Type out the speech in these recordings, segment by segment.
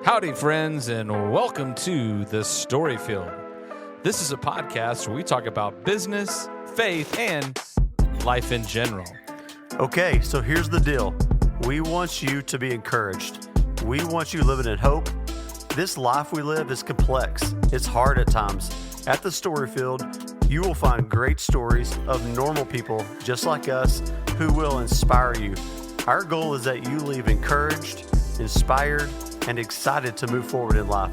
Howdy, friends, and welcome to The Story Field. This is a podcast where we talk about business, faith, and life in general. Okay, so here's the deal. We want you to be encouraged. We want you living in hope. This life we live is complex. It's hard at times. At The Story Field, you will find great stories of normal people just like us who will inspire you. Our goal is that you leave encouraged, inspired, and excited to move forward in life.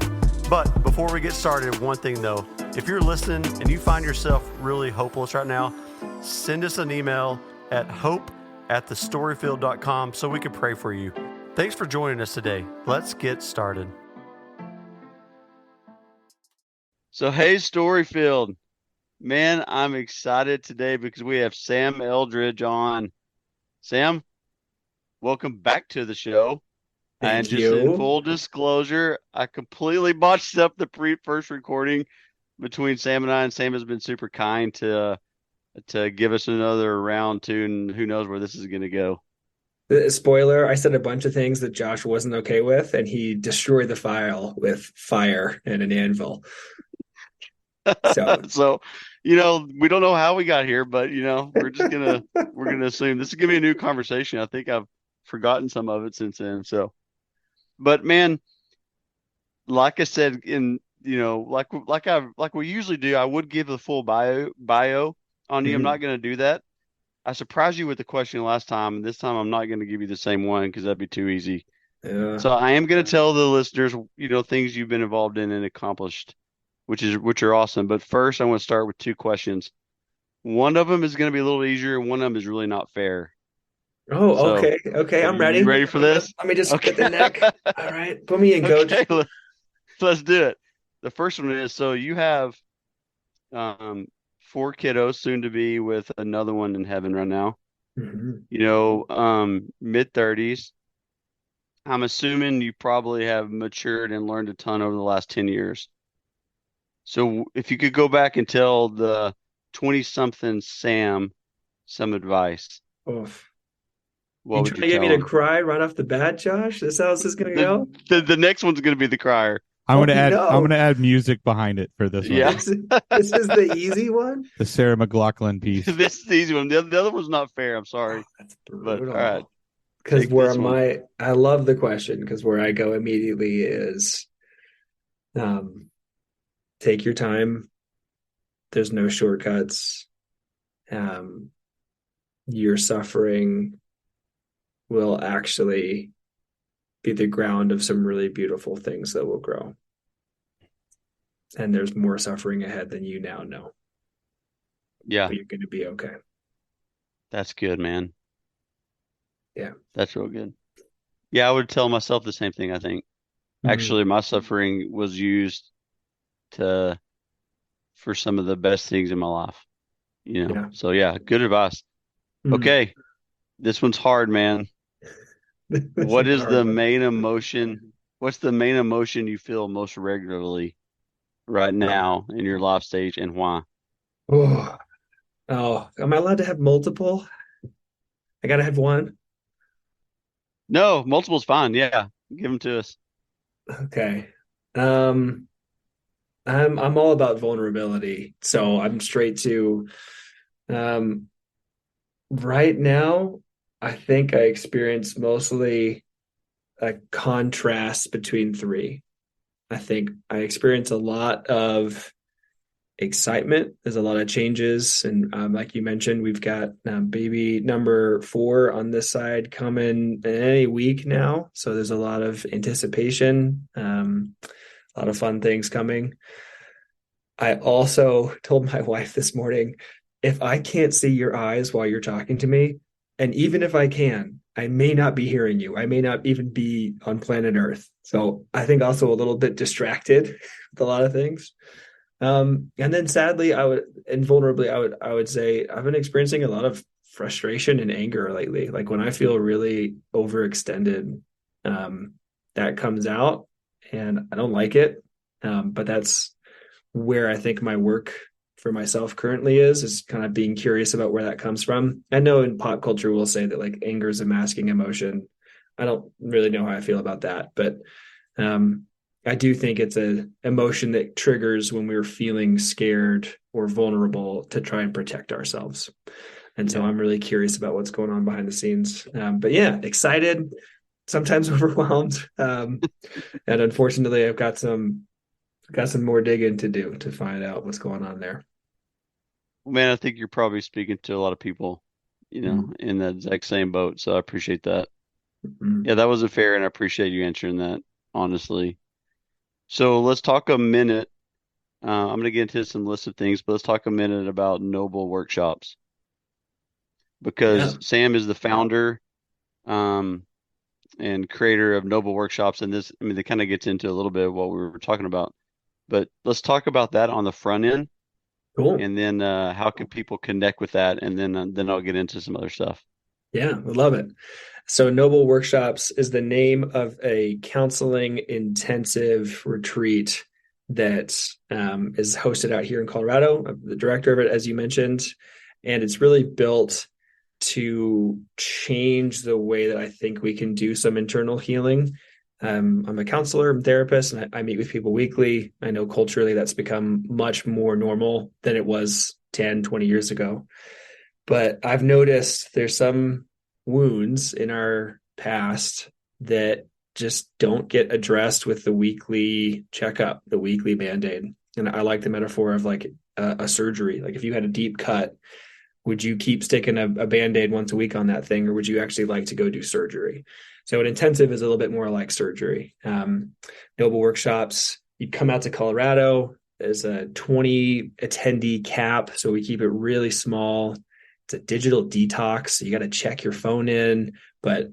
But before we get started, one thing though, if you're listening and you find yourself really hopeless right now, send us an email at hope@thestoryfield.com so we can pray for you. Thanks for joining us today. Let's get started. So, hey, Storyfield. Man, I'm excited today because we have Sam Eldredge on. Sam, welcome back to the show. Thank and you. Just in full disclosure, I completely botched up the first recording between Sam and I, and Sam has been super kind to give us another round two, and who knows where this is going to go. Spoiler, I said a bunch of things that Josh wasn't okay with, and he destroyed the file with fire and an anvil. So, we don't know how we got here, but we're just gonna assume this is gonna be a new conversation. I think I've forgotten some of it since then. So, but man, like I said, like we usually do, I would give the full bio on you. I'm not gonna do that. I surprised you with the question last time, and this time I'm not gonna give you the same one because that'd be too easy. Yeah. So I am gonna tell the listeners, things you've been involved in and accomplished, which are awesome. But first, I want to start with two questions. One of them is going to be a little easier, and one of them is really not fair. Oh, okay. Okay, I'm ready. You ready for this? Let me just get the neck. All right. Put me in, coach. Okay, let's do it. The first one is, so you have 4 kiddos, soon to be with another one in heaven right now. Mm-hmm. Mid-30s. I'm assuming you probably have matured and learned a ton over the last 10 years. So if you could go back and tell the 20-something Sam some advice, Oof. what would you get tell me to him? Cry right off the bat, Josh? This how this is going to go? The next one's going to be the crier. I'm going to add music behind it for this one. Yeah. This is the easy one? The Sarah McLachlan piece. This is the easy one. The other one's not fair. I'm sorry. That's But brutal. all right. Because Take I love the question, because where I go immediately is take your time. There's no shortcuts. Your suffering will actually be the ground of some really beautiful things that will grow. And there's more suffering ahead than you now know. Yeah. But you're going to be okay. That's good, man. Yeah. That's real good. Yeah, I would tell myself the same thing, I think. Actually, my suffering was used for some of the best things in my life. Yeah. So yeah, good advice. Okay. This one's hard, man. What is the main emotion? What's the main emotion you feel most regularly right now in your life stage, and why? Oh, am I allowed to have multiple? I gotta have one. No, multiple's fine. Yeah, give them to us. Okay. I'm all about vulnerability, so I'm straight to right now. I think I experience mostly a contrast between three. I think I experience a lot of excitement. There's a lot of changes, and like you mentioned, we've got baby number 4 on this side coming any week now, so there's a lot of anticipation, a lot of fun things coming. I also told my wife this morning, if I can't see your eyes while you're talking to me, and even if I can, I may not be hearing you. I may not even be on planet Earth. So I think also a little bit distracted with a lot of things. And then sadly, I would say I've been experiencing a lot of frustration and anger lately. Like when I feel really overextended, that comes out and I don't like it. But that's where I think my work for myself currently is kind of being curious about where that comes from. I know in pop culture, we'll say that like anger is a masking emotion. I don't really know how I feel about that, but I do think it's an emotion that triggers when we're feeling scared or vulnerable to try and protect ourselves. And so I'm really curious about what's going on behind the scenes. But yeah, excited, sometimes overwhelmed. And unfortunately, I've got some more digging to do to find out what's going on there. Man, I think you're probably speaking to a lot of people, in that exact same boat. So I appreciate that. Mm-hmm. Yeah, that wasn't fair, and I appreciate you answering that, honestly. So let's talk a minute. I'm going to get into some list of things, but let's talk a minute about Noble Workshops, because Sam is the founder and creator of Noble Workshops. And this, I mean, that kind of gets into a little bit of what we were talking about, but let's talk about that on the front end. Cool. And then how can people connect with that? And then I'll get into some other stuff. Yeah, I love it. So Noble Workshops is the name of a counseling intensive retreat that is hosted out here in Colorado. I'm the director of it, as you mentioned, and it's really built to change the way that I think we can do some internal healing. I'm a counselor, I'm a therapist, and I meet with people weekly. I know culturally that's become much more normal than it was 10, 20 years ago. But I've noticed there's some wounds in our past that just don't get addressed with the weekly checkup, the weekly Band-Aid. And I like the metaphor of like a surgery. Like if you had a deep cut, would you keep sticking a Band-Aid once a week on that thing, or would you actually like to go do surgery? So an intensive is a little bit more like surgery. Noble Workshops, you come out to Colorado, there's a 20 attendee cap. So we keep it really small. It's a digital detox. So you got to check your phone in, but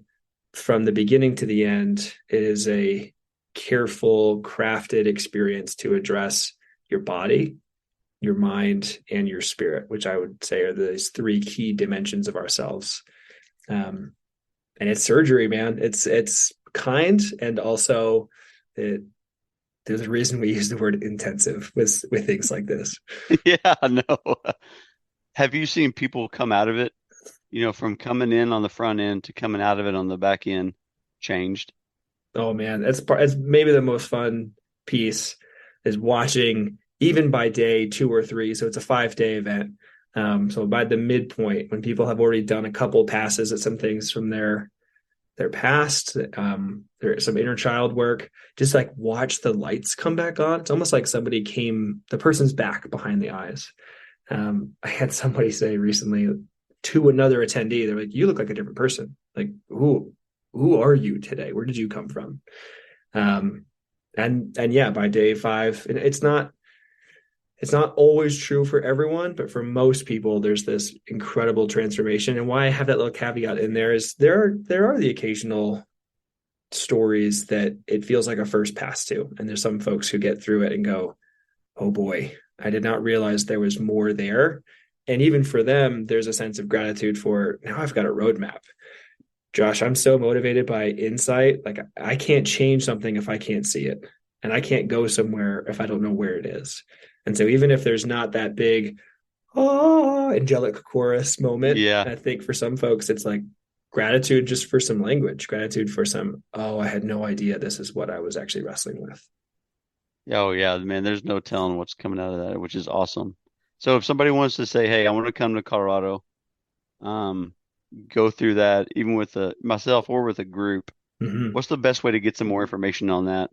from the beginning to the end, it is a careful, crafted experience to address your body, your mind, and your spirit, which I would say are these three key dimensions of ourselves. And it's surgery, man. It's kind, and also there's a reason we use the word intensive with things like this. Yeah, no. Have you seen people come out of it, from coming in on the front end to coming out of it on the back end changed? Oh man, it's maybe the most fun piece is watching, even by day 2 or 3. So it's a 5-day event. So by the midpoint, when people have already done a couple passes at some things from their past, there's some inner child work, just like watch the lights come back on. It's almost like the person's back behind the eyes. I had somebody say recently to another attendee, they're like, "You look like a different person. Like, who are you today? Where did you come from?" And yeah, by day 5, and it's not always true for everyone, but for most people, there's this incredible transformation. And why I have that little caveat in there is there are the occasional stories that it feels like a first pass to, and there's some folks who get through it and go, "Oh boy, I did not realize there was more there." And even for them, there's a sense of gratitude for, now I've got a roadmap. Josh, I'm so motivated by insight. Like I can't change something if I can't see it, and I can't go somewhere if I don't know where it is. And so even if there's not that big, angelic chorus moment, I think for some folks, it's like gratitude just for some language, gratitude for some, I had no idea this is what I was actually wrestling with. Oh yeah, man, there's no telling what's coming out of that, which is awesome. So if somebody wants to say, "Hey, I want to come to Colorado," go through that, even with myself or with a group, what's the best way to get some more information on that?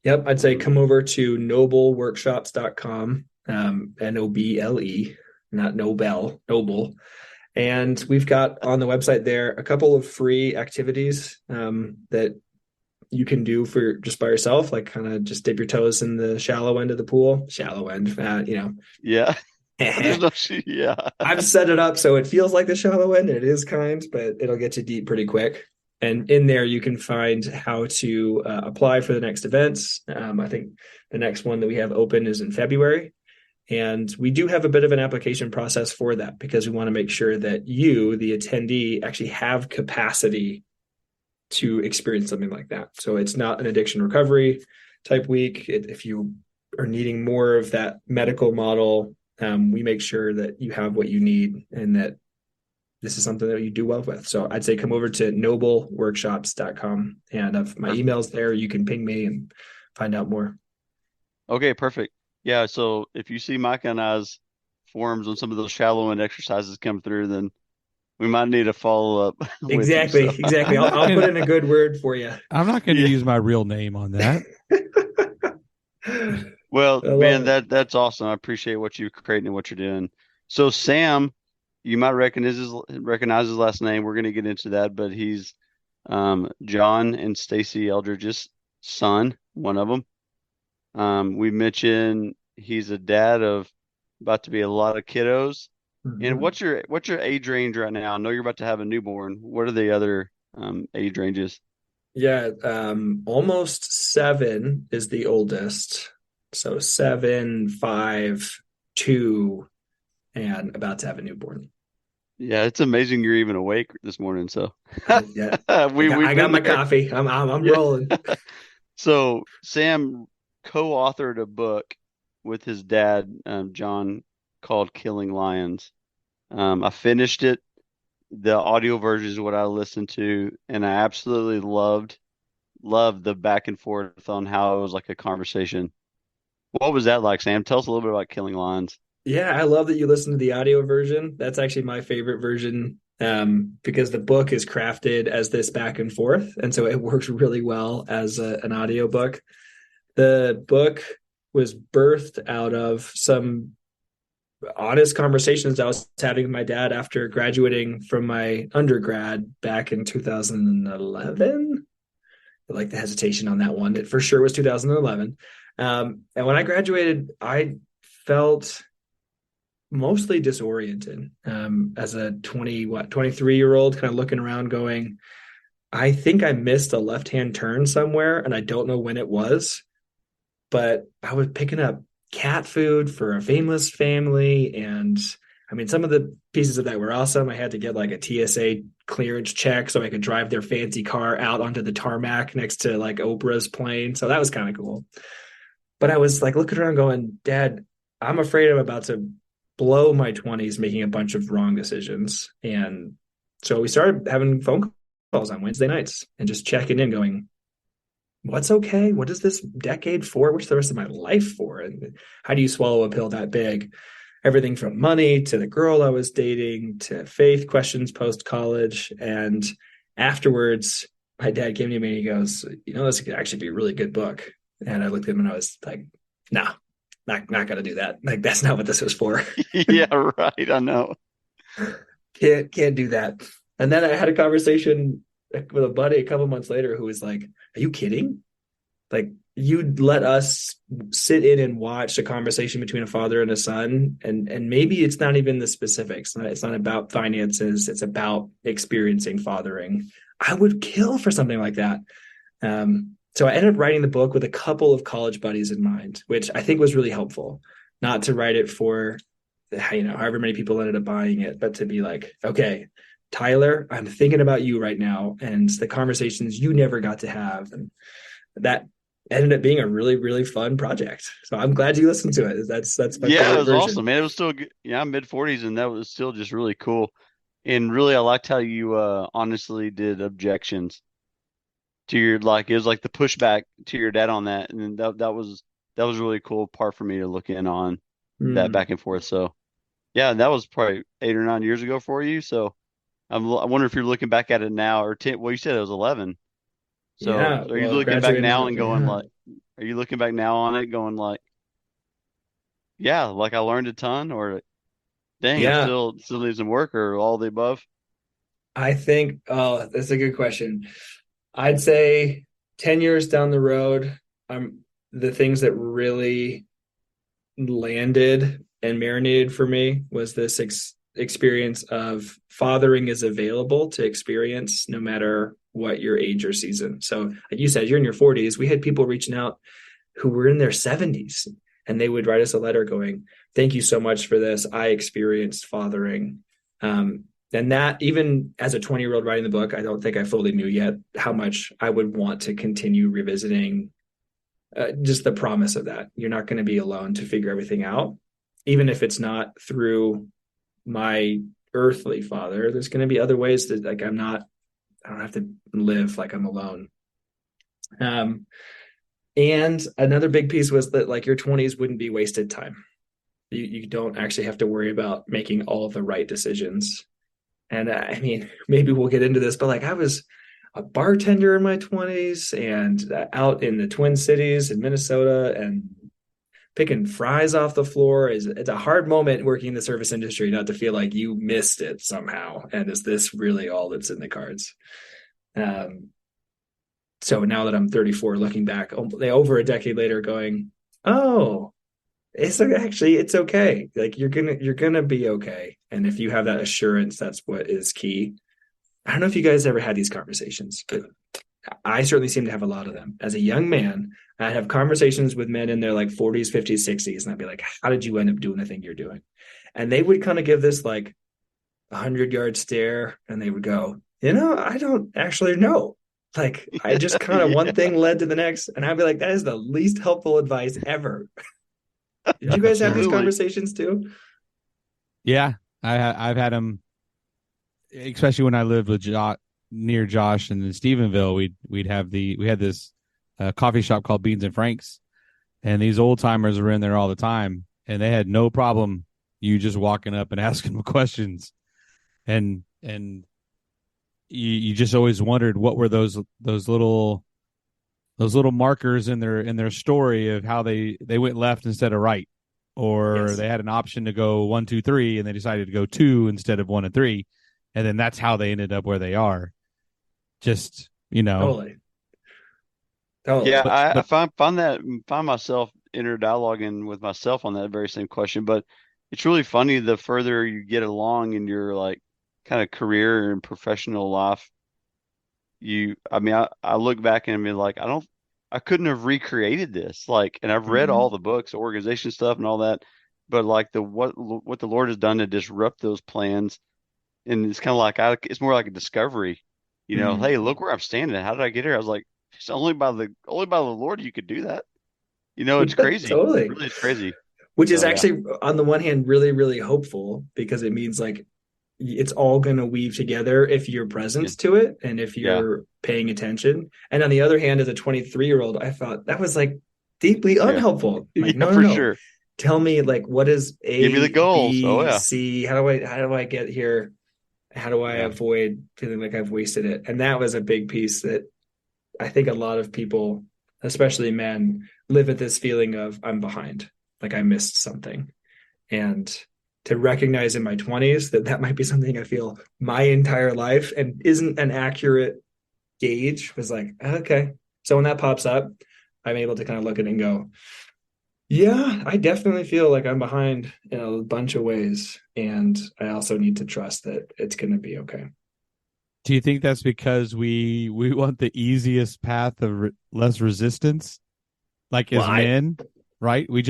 Yep, I'd say come over to nobleworkshops.com, Noble, not Nobel, Noble. And we've got on the website there a couple of free activities that you can do for just by yourself, like kind of just dip your toes in the shallow end of the pool. Shallow end, Yeah. Yeah. I've set it up so it feels like the shallow end, and it is kind, but it'll get you deep pretty quick. And in there, you can find how to apply for the next events. I think the next one that we have open is in February. And we do have a bit of an application process for that, because we want to make sure that you, the attendee, actually have capacity to experience something like that. So it's not an addiction recovery type week. If you are needing more of that medical model, we make sure that you have what you need, and that this is something that you do well with. So I'd say come over to nobleworkshops.com and my email's there. You can ping me and find out more. Okay, perfect. Yeah, so if you see Micah and I's forums when some of those shallow end exercises come through, then we might need a follow up with you. Exactly. So. Exactly. I'll put in a good word for you. I'm not going to use my real name on that. Well, man, that's awesome. I appreciate what you're creating and what you're doing. So Sam, you might recognize his last name. We're going to get into that, but he's John and Stasi Eldredge's son, one of them. We mentioned he's a dad of about to be a lot of kiddos. Mm-hmm. And what's your age range right now? I know you're about to have a newborn. What are the other age ranges? Yeah, almost 7 is the oldest. So 7, 5, 2, and about to have a newborn. Yeah, it's amazing you're even awake this morning. So yeah, I got my coffee. I'm rolling. So Sam co-authored a book with his dad, John, called Killing Lions. I finished it. The audio version is what I listened to, and I absolutely loved the back and forth on how it was like a conversation. What was that like, Sam? Tell us a little bit about Killing Lions. Yeah, I love that you listen to the audio version. That's actually my favorite version because the book is crafted as this back and forth, and so it works really well as an audio book. The book was birthed out of some honest conversations I was having with my dad after graduating from my undergrad back in 2011. I like the hesitation on that one. It for sure was 2011. And when I graduated, I felt mostly disoriented as a 23-year-old, kind of looking around going, I think I missed a left-hand turn somewhere, and I don't know when it was, but I was picking up cat food for a famous family. And I mean, some of the pieces of that were awesome. I had to get like a TSA clearance check so I could drive their fancy car out onto the tarmac next to like Oprah's plane. So that was kind of cool. But I was like looking around going, Dad, I'm afraid I'm about to blow my 20s making a bunch of wrong decisions. And so we started having phone calls on Wednesday nights and just checking in going, what's okay? What is this decade for? What's the rest of my life for? And how do you swallow a pill that big? Everything from money to the girl I was dating to faith questions post-college. And afterwards, my dad came to me and he goes, this could actually be a really good book. And I looked at him and I was like, no, not going to do that. Like, that's not what this was for. Yeah, right. I know. Can't do that. And then I had a conversation with a buddy a couple months later who was like, are you kidding? Like, you'd let us sit in and watch a conversation between a father and a son, and maybe it's not even the specifics. It's not about finances. It's about experiencing fathering. I would kill for something like that. So I ended up writing the book with a couple of college buddies in mind, which I think was really helpful. Not to write it for, however many people ended up buying it, but to be like, okay, Tyler, I'm thinking about you right now and the conversations you never got to have. And that ended up being a really, really fun project. So I'm glad you listened to it. That's my favorite it was version. awesome, man. It was still good. Yeah, I'm mid-40s, and that was still just really cool. And really, I liked how you honestly did objections to your, like, it was like the pushback to your dad on that. And that was a really cool part for me to look in on that back and forth. So yeah, that was probably 8 or 9 years ago for you. So I wonder if you're looking back at it now, or 10. Well, you said it was 11. So yeah, are you looking back now and going like, are you looking back now on it going like, yeah, like I learned a ton, or dang, I still need some work, or all the above? I think, that's a good question. I'd say 10 years down the road, the things that really landed and marinated for me was this experience of fathering is available to experience no matter what your age or season. So like you said, you're in your 40s. We had people reaching out who were in their 70s, and they would write us a letter going, thank you so much for this. I experienced fathering. And that, even as a 20-year-old writing the book, I don't think I fully knew yet how much I would want to continue revisiting just the promise of that. You're not going to be alone to figure everything out, even if it's not through my earthly father. There's going to be other ways that like I don't have to live like I'm alone. And another big piece was that like your 20s wouldn't be wasted time. You don't actually have to worry about making all of the right decisions. And I mean, maybe we'll get into this, but like I was a bartender in my 20s and out in the Twin Cities in Minnesota and picking fries off the floor. It's a hard moment working in the service industry not to feel like you missed it somehow. And is this really all that's in the cards? So now that I'm 34, looking back over a decade later, going, oh, it's okay. Like you're gonna be okay. And if you have that assurance, that's what is key. I don't know if you guys ever had these conversations, but I certainly seem to have a lot of them. As a young man, I'd have conversations with men in their like 40s, 50s, 60s, and I'd be like, how did you end up doing the thing you're doing? And they would kind of give this like 100-yard stare, and they would go, I don't actually know. Like, I just kind of one thing led to the next, and I'd be like, that is the least helpful advice ever. Did you guys have these conversations too? Yeah, I've had them, especially when I lived with near Josh and in Stephenville. We had this coffee shop called Beans and Franks, and these old timers were in there all the time, and they had no problem you just walking up and asking them questions, and you just always wondered what were those little markers in their story of how they went left instead of right, or They had an option to go 1, 2, 3, and they decided to go 2 instead of 1 and 3, and then that's how they ended up where they are. Just Totally. Yeah, I find myself inner dialoguing with myself on that very same question. But it's really funny the further you get along in your like kind of career and professional life. I look back and be like, I couldn't have recreated this. Like, and I've read all the books, organization stuff, and all that. But like what the Lord has done to disrupt those plans, and it's kind of like it's more like a discovery. Hey, look where I'm standing. How did I get here? I was like, it's only by the Lord you could do that. It's crazy. Totally. Really, it's crazy. Which is actually, on the one hand, really, really hopeful, because it means like it's all going to weave together if you're present to it and if you're paying attention. And on the other hand, as a 23-year-old, I thought that was like deeply unhelpful. Like, no, sure. Tell me like what is A, give me the goals. B, C? How do I get here? How do I avoid feeling like I've wasted it? And that was a big piece that I think a lot of people, especially men, live at this feeling of I'm behind, like I missed something. And to recognize in my 20s that might be something I feel my entire life and isn't an accurate gauge was like, okay. So when that pops up, I'm able to kind of look at it and go, yeah, I definitely feel like I'm behind in a bunch of ways. And I also need to trust that it's going to be okay. Do you think that's because we want the easiest path of less resistance? Like as men, right? We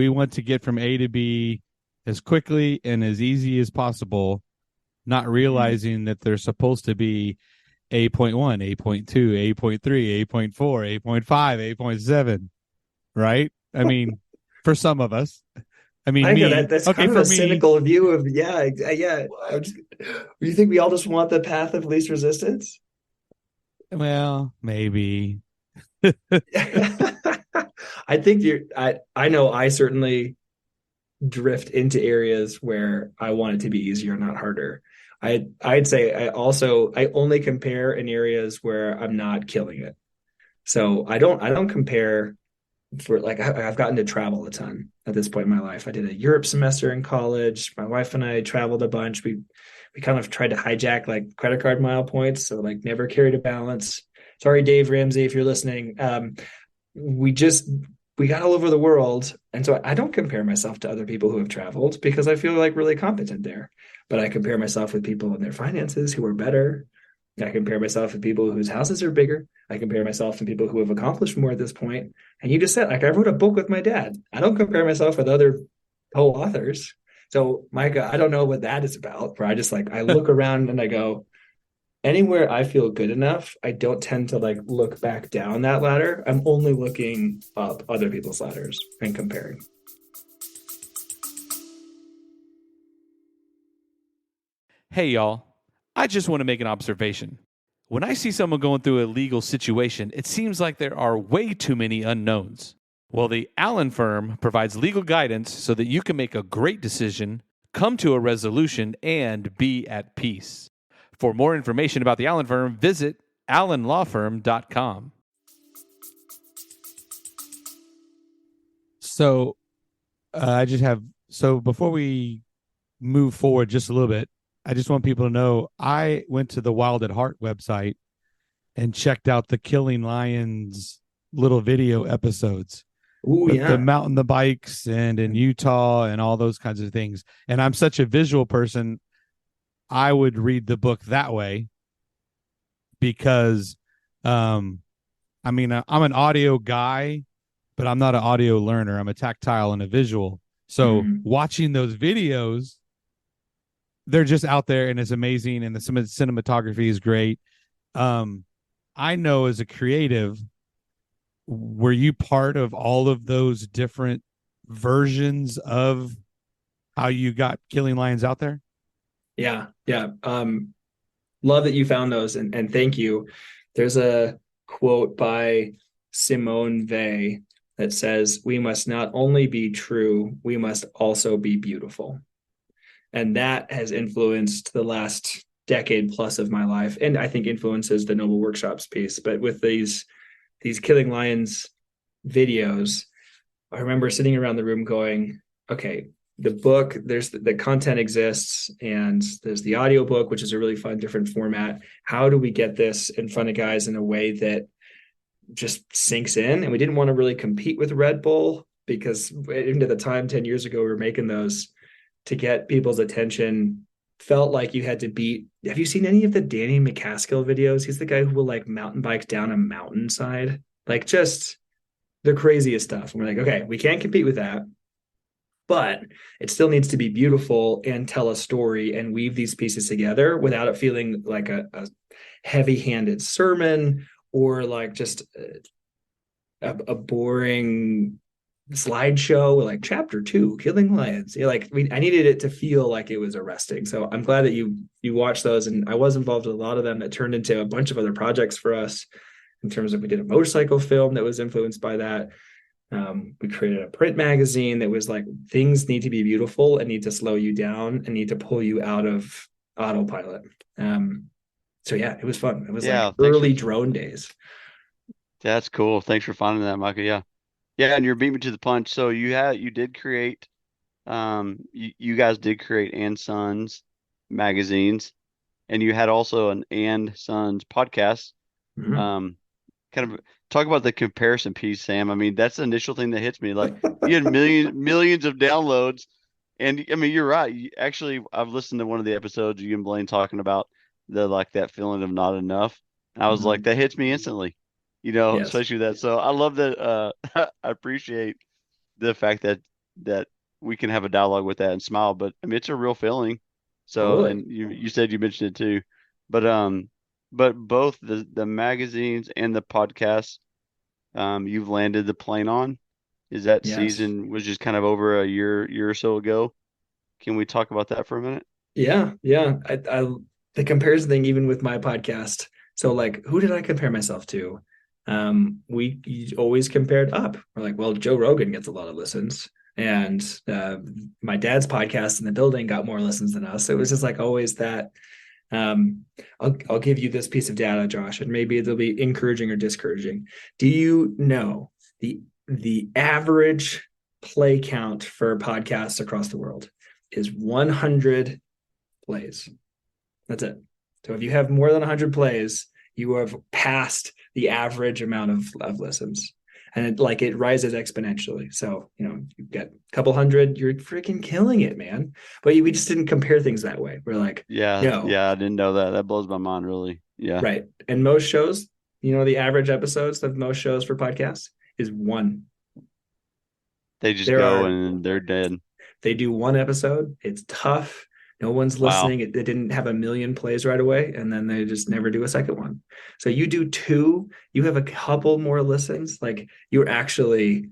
want to get from A to B as quickly and as easy as possible, not realizing that there's supposed to be 8.1, 8.2, 8.3, 8.4, 8.5, 8.7, right? I mean, for some of us. I mean, I know that's okay, kind of a cynical view of, yeah. You think we all just want the path of least resistance? Well, maybe. I think I know I certainly drift into areas where I want it to be easier, not harder. I'd say I only compare in areas where I'm not killing it. So I don't compare for like, I've gotten to travel a ton at this point in my life. I did a Europe semester in college. My wife and I traveled a bunch. We kind of tried to hijack like credit card mile points. So like never carried a balance. Sorry, Dave Ramsey, if you're listening. We got all over the world. And so I don't compare myself to other people who have traveled because I feel like really competent there. But I compare myself with people in their finances who are better. I compare myself with people whose houses are bigger. I compare myself to people who have accomplished more at this point. And you just said, like, I wrote a book with my dad. I don't compare myself with other co-authors. So, Micah, I don't know what that is about. Where I just I look around and I go, anywhere I feel good enough, I don't tend to look back down that ladder. I'm only looking up other people's ladders and comparing. Hey, y'all. I just want to make an observation. When I see someone going through a legal situation, it seems like there are way too many unknowns. Well, the Allen firm provides legal guidance so that you can make a great decision, come to a resolution, and be at peace. For more information about the Allen firm, visit allenlawfirm.com. So before we move forward just a little bit, I just want people to know I went to the Wild at Heart website and checked out the Killing Lions little video episodes. Oh, yeah. The mountain, the bikes, and in Utah and all those kinds of things. And I'm such a visual person, I would read the book that way because, I'm an audio guy, but I'm not an audio learner. I'm a tactile and a visual. So watching those videos, they're just out there and it's amazing. And the cinematography is great. I know as a creative, were you part of all of those different versions of how you got Killing Lions out there? Yeah. Love that you found those, and thank you. There's a quote by Simone Weil that says, "We must not only be true, we must also be beautiful." And that has influenced the last decade plus of my life, and I think influences the Noble Workshops piece. But with these Killing Lions videos, I remember sitting around the room going, okay, the book, there's the content exists, and there's the audio book, which is a really fun, different format. How do we get this in front of guys in a way that just sinks in? And we didn't want to really compete with Red Bull, because into the time 10 years ago, we were making those to get people's attention. Felt like you had to beat. Have you seen any of the Danny McCaskill videos? He's the guy who will like mountain bike down a mountainside, like just the craziest stuff. And we're like, okay, we can't compete with that, but it still needs to be beautiful and tell a story and weave these pieces together without it feeling like a heavy-handed sermon or like just a boring slideshow, like chapter 2, Killing Lions. I needed it to feel like it was arresting. So I'm glad that you watched those, and I was involved with a lot of them that turned into a bunch of other projects for us. In terms of, we did a motorcycle film that was influenced by that. We created a print magazine that was like, things need to be beautiful and need to slow you down and need to pull you out of autopilot. So yeah, it was fun. It was like early drone days. That's cool. Thanks for finding that, Michael. Yeah. Yeah, and you're beating me to the punch. So you did create, you guys did create And Sons magazines, and you had also an And Sons podcast. Kind of talk about the comparison piece, Sam. I mean, that's the initial thing that hits me. Like, you had millions of downloads, and I mean, you're right. Actually, I've listened to one of the episodes you and Blaine talking about that feeling of not enough. And I was like, that hits me instantly. Yes. Especially that. So I love that. I appreciate the fact that we can have a dialogue with that and smile, but I mean, it's a real feeling. So, Totally. and you said you mentioned it too, but both the magazines and the podcast, you've landed the plane on. Is that season was just kind of over a year or so ago? Can we talk about that for a minute? Yeah. I the comparison thing, even with my podcast. So like, who did I compare myself to? We always compared up. We're like, well, Joe Rogan gets a lot of listens, and my dad's podcast in the building got more listens than us. So it was just like always that. I'll give you this piece of data, Josh, and maybe it'll be encouraging or discouraging. Do you know the average play count for podcasts across the world is 100 plays? That's it. So if you have more than 100 plays, you have passed the average amount of listens, and it rises exponentially. So, you've got a couple hundred, you're freaking killing it, man. But we just didn't compare things that way. We're like, yeah, I didn't know that. That blows my mind, really. Yeah. Right. And most shows, the average episodes of most shows for podcasts is 1. They just go and they're dead. They do 1 episode. It's tough. No one's listening. Wow. It didn't have 1 million plays right away, and then they just never do a second one. So you do 2, you have a couple more listens. Like, you're killing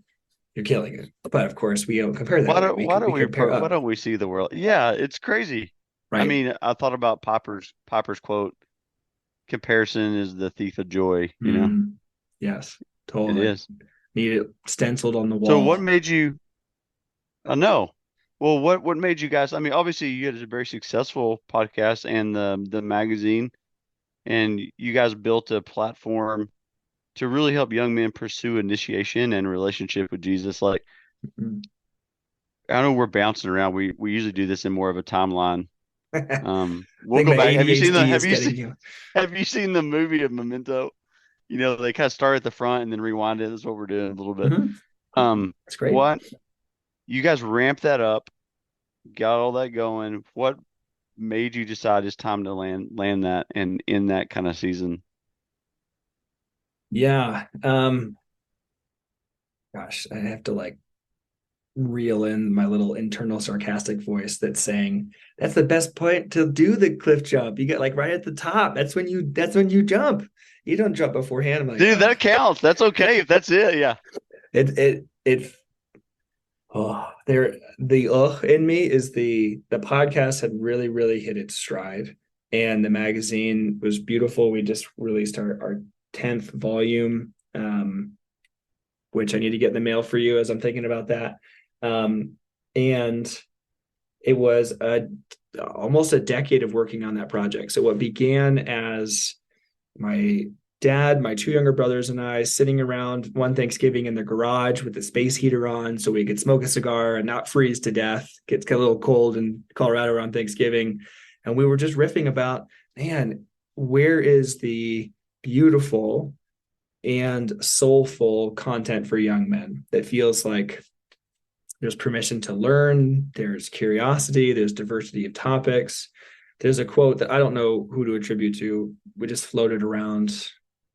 it. But of course, we don't compare that. Why don't we see the world? Yeah, it's crazy. I mean, I thought about Popper's quote, comparison is the thief of joy, Yes, It totally. is. Need it stenciled on the So wall. what made you, I know, well, what made you guys, I mean, obviously you had a very successful podcast and the magazine, and you guys built a platform to really help young men pursue initiation and relationship with Jesus. Like, Mhm. I know we're bouncing around. We usually do this in more of a timeline. I We'll think go my back. ADHD is getting you. Have you seen the movie of Memento? They kind of start at the front and then rewind it. That's what we're doing a little bit. Mhm. That's great. What you guys ramped that up, got all that going. What made you decide it's time to land that and in that kind of season? Yeah. Gosh, I have to like reel in my little internal sarcastic voice that's saying that's the best point to do the cliff jump. You get like right at the top. That's when you jump. You don't jump beforehand. I'm like, Dude, that counts. That's okay if that's it. Yeah. it oh there the in me is the podcast had really, really hit its stride. And the magazine was beautiful. We just released our 10th volume, which I need to get in the mail for you as I'm thinking about that. And it was almost a decade of working on that project. So what began as my dad, my two younger brothers, and I sitting around one Thanksgiving in the garage with the space heater on so we could smoke a cigar and not freeze to death. Gets a little cold in Colorado around Thanksgiving. And we were just riffing about, man, where is the beautiful and soulful content for young men that feels like there's permission to learn, there's curiosity, there's diversity of topics. There's a quote that I don't know who to attribute to. We just floated around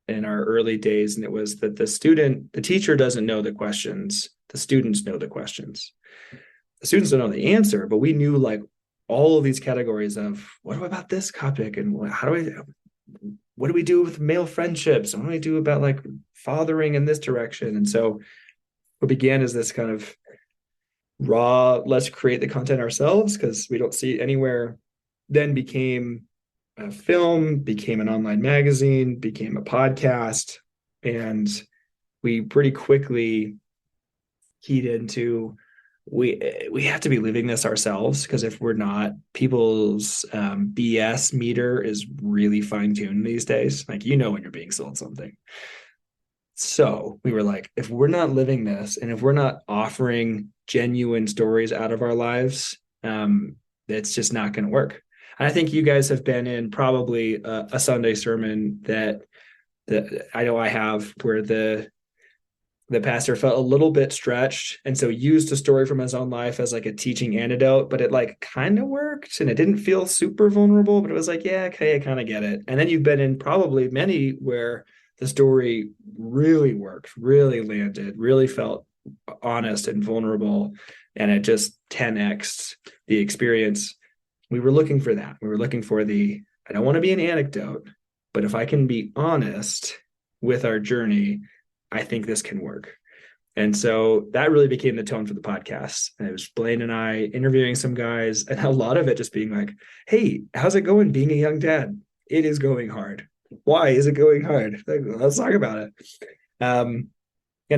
in our early days, and it was that the teacher doesn't know the questions, the students know the questions. The students don't know the answer, but we knew like all of these categories of what about this topic and what do we do with male friendships? And what do we do about like fathering in this direction? And so what began as this kind of raw, let's create the content ourselves because we don't see it anywhere, then became a film, became an online magazine, became a podcast. And we pretty quickly keyed into we have to be living this ourselves because if we're not, people's BS meter is really fine-tuned these days. Like when you're being sold something. So we were like, if we're not living this and if we're not offering genuine stories out of our lives, it's just not going to work. And I think you guys have been in probably a Sunday sermon that I know I have where the pastor felt a little bit stretched and so used a story from his own life as like a teaching antidote, but it like kind of worked and it didn't feel super vulnerable, but it was like, yeah, okay, I kind of get it. And then you've been in probably many where the story really worked, really landed, really felt honest and vulnerable, and it just 10x'd the experience. We were looking for that. We were looking for I don't want to be an anecdote, but if I can be honest with our journey, I think this can work. And so that really became the tone for the podcast. And it was Blaine and I interviewing some guys, and a lot of it just being like, hey, how's it going being a young dad? It is going hard. Why is it going hard? Like, let's talk about it. And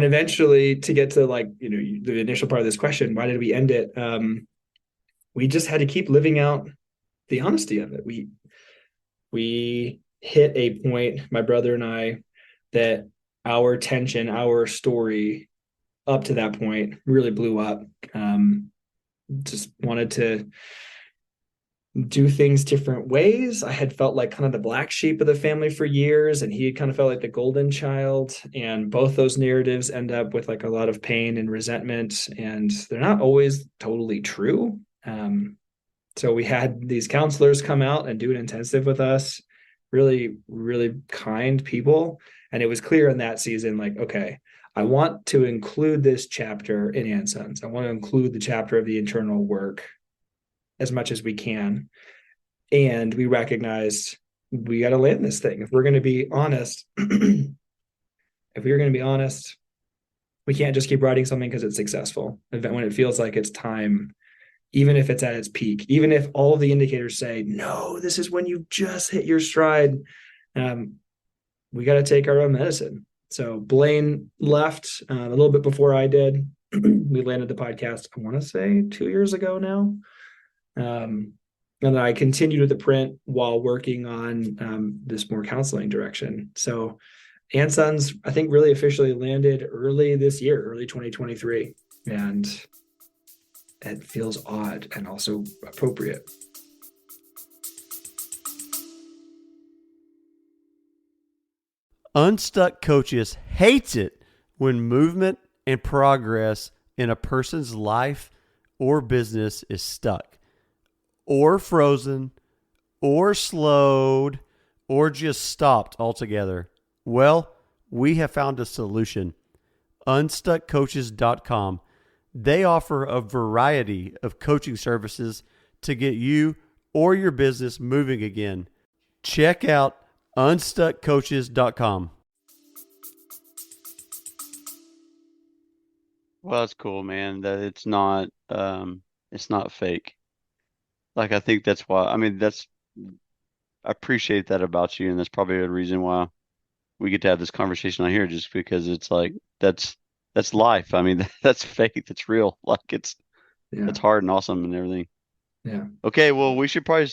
eventually to get to like, the initial part of this question, why did we end it? We just had to keep living out the honesty of it. We hit a point, my brother and I, that our tension, our story up to that point really blew up. Just wanted to do things different ways. I had felt like kind of the black sheep of the family for years, and he had kind of felt like the golden child. And both those narratives end up with like a lot of pain and resentment, and they're not always totally true. So we had these counselors come out and do an intensive with us, really, really kind people. And it was clear in that season, like, okay, I want to include this chapter in Ansons. I want to include the chapter of the internal work as much as we can. And we recognized we got to land this thing. If we're going to be honest, we can't just keep writing something because it's successful. When it feels like it's time even if it's at its peak, even if all of the indicators say, no, this is when you just hit your stride, we got to take our own medicine. So Blaine left a little bit before I did. We landed the podcast, I want to say 2 years ago now. And then I continued with the print while working on this more counseling direction. So And Sons, I think, really officially landed early this year, early 2023. And it feels odd and also appropriate. Unstuck Coaches hates it when movement and progress in a person's life or business is stuck, or frozen, or slowed, or just stopped altogether. Well, we have found a solution. Unstuckcoaches.com. They offer a variety of coaching services to get you or your business moving again. Check out Unstuckcoaches.com. Well, that's cool, man. That it's not fake. Like, I think that's why. I mean, I appreciate that about you, and that's probably a reason why we get to have this conversation on here, just because it's like that's life. I mean, that's faith. It's real. Like it's hard and awesome and everything. Yeah. Okay, well, we should probably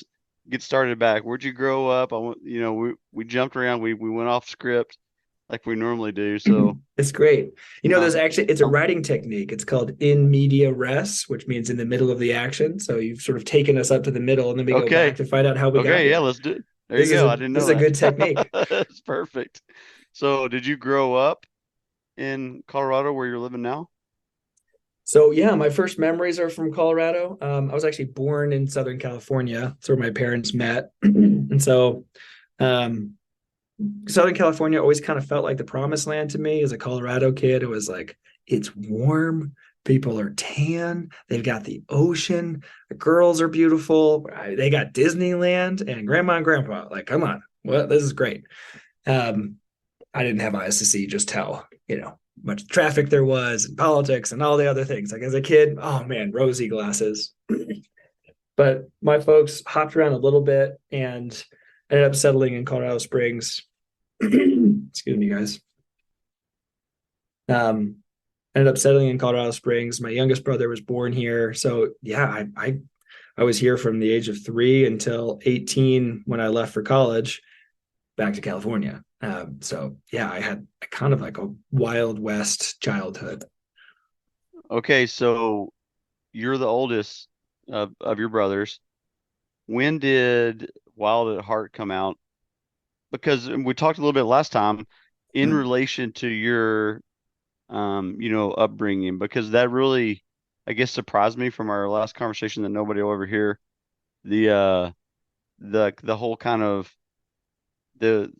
get started back. Where'd you grow up? We jumped around. We went off script like we normally do. So it's great. There's actually, it's a writing technique. It's called in media res, which means in the middle of the action. So you've sort of taken us up to the middle, and then we go back to find out how we got here. Yeah, let's do it. There you go. I didn't know this is a good technique. That's perfect. So did you grow up in Colorado where you're living now? So yeah, my first memories are from Colorado. I was actually born in Southern California. That's where my parents met. And so Southern California always kind of felt like the promised land to me as a Colorado kid. It was like, it's warm. People are tan. They've got the ocean. The girls are beautiful. They got Disneyland and grandma and grandpa. Like, come on. Well, this is great. I didn't have eyes to see just how, much traffic there was and politics and all the other things. Like as a kid, oh man, rosy glasses. But my folks hopped around a little bit and ended up settling in Colorado Springs. Excuse me, guys. Ended up settling in Colorado Springs. My youngest brother was born here. So yeah, I was here from the age of 3 until 18 when I left for college back to California. So yeah, I had kind of like a Wild West childhood. Okay, so you're the oldest of your brothers. When did Wild at Heart come out? Because we talked a little bit last time in relation to your upbringing, because that really, I guess, surprised me from our last conversation that nobody will ever hear. The whole kind of the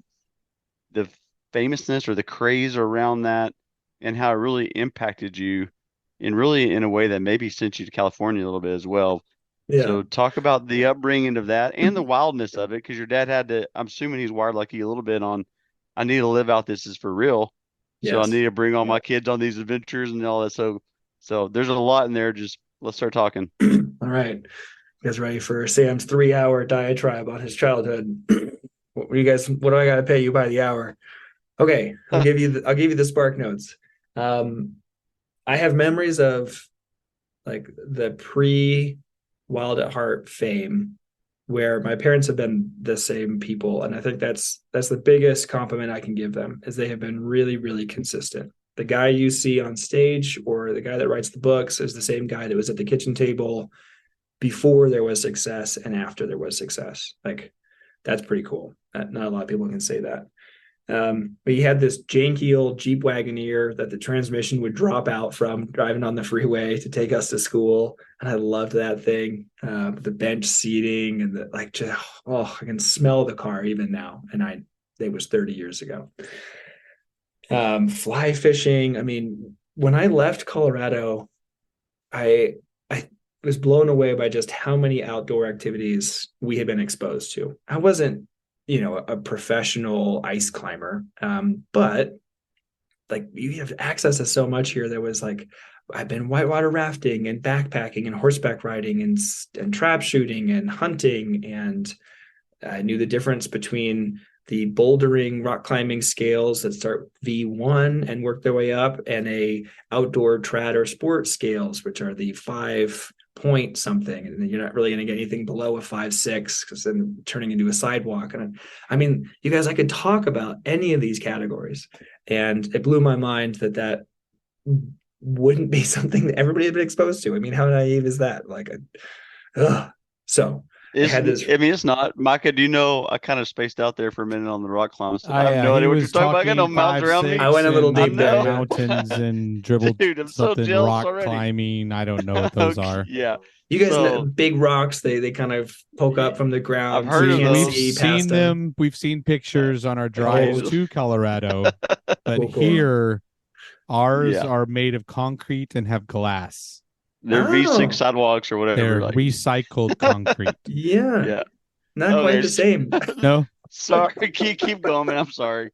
famousness or the craze around that, and how it really impacted you in a way that maybe sent you to California a little bit as well. Yeah. So talk about the upbringing of that and the wildness of it, because your dad had to, I'm assuming he's wired like you a little bit on, I need to live out, this is for real. Yes. So I need to bring all my kids on these adventures and all that. So there's a lot in there. Just let's start talking. All right. You guys ready for Sam's 3-hour diatribe on his childhood? What do I got to pay you by the hour? Okay. I'll give you the spark notes. I have memories of like the pre-Wild at Heart fame where my parents have been the same people. And I think that's the biggest compliment I can give them, is they have been really, really consistent. The guy you see on stage or the guy that writes the books is the same guy that was at the kitchen table before there was success and after there was success. Like, that's pretty cool. Not a lot of people can say that. But he had this janky old Jeep Wagoneer that the transmission would drop out from driving on the freeway to take us to school. And I loved that thing. The bench seating and I can smell the car even now. And it was 30 years ago. Fly fishing. I mean, when I left Colorado, I was blown away by just how many outdoor activities we had been exposed to. I wasn't, a professional ice climber. But like, you have access to so much here. There was like I've been whitewater rafting and backpacking and horseback riding and trap shooting and hunting, and I knew the difference between the bouldering rock climbing scales that start V1 and work their way up, and a outdoor trad or sport scales, which are the 5 point something, and you're not really going to get anything below a 5.6 because then turning into a sidewalk. And I mean, you guys, I could talk about any of these categories, and it blew my mind that wouldn't be something that everybody had been exposed to. I mean, how naive is that? Like, so I had this. I mean, it's not. Micah, do you know, I kind of spaced out there for a minute on the rock climbs. I have yeah, no he idea what you're was talking about. I got no talking mountains around 5'6" me. I went a little and deep there. mountains and dribbled Dude, I'm so something jealous rock already. climbing. I don't know what those Okay, are. yeah. You guys know So- big rocks, they kind of poke up from the ground. I've heard so you of can't those. We've see seen past them. We've seen pictures on our drives Oh. to Colorado, but Cool. here ours Yeah. are made of concrete and have glass. They're Oh. V6 sidewalks or whatever. They're like- recycled concrete. Yeah. yeah. Not Okay, quite the same. No, Sorry, keep going, man. I'm sorry.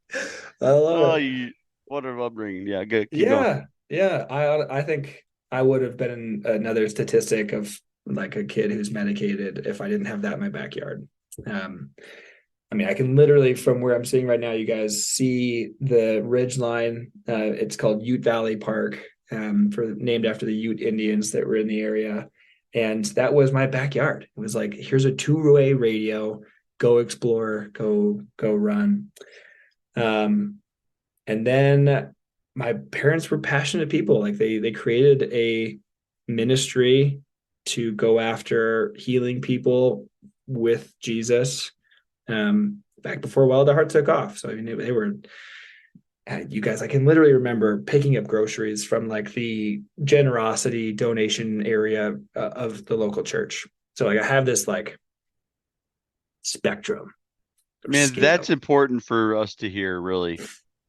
I love it. What an upbringing. Yeah, good. Keep going. Yeah. I think I would have been another statistic of like a kid who's medicated if I didn't have that in my backyard. I mean, I can literally, from where I'm sitting right now, you guys see the ridge line. It's called Ute Valley Park, named after the Ute Indians that were in the area. And that was my backyard. It was like, here's a 2-way radio, go explore, go run. And then my parents were passionate people. Like they created a ministry to go after healing people with Jesus, back before Wild at Heart took off. So I mean, they were, you guys, I can literally remember picking up groceries from like the generosity donation area of the local church. So like I have this like spectrum. Man, scale. that's important for us to hear, really.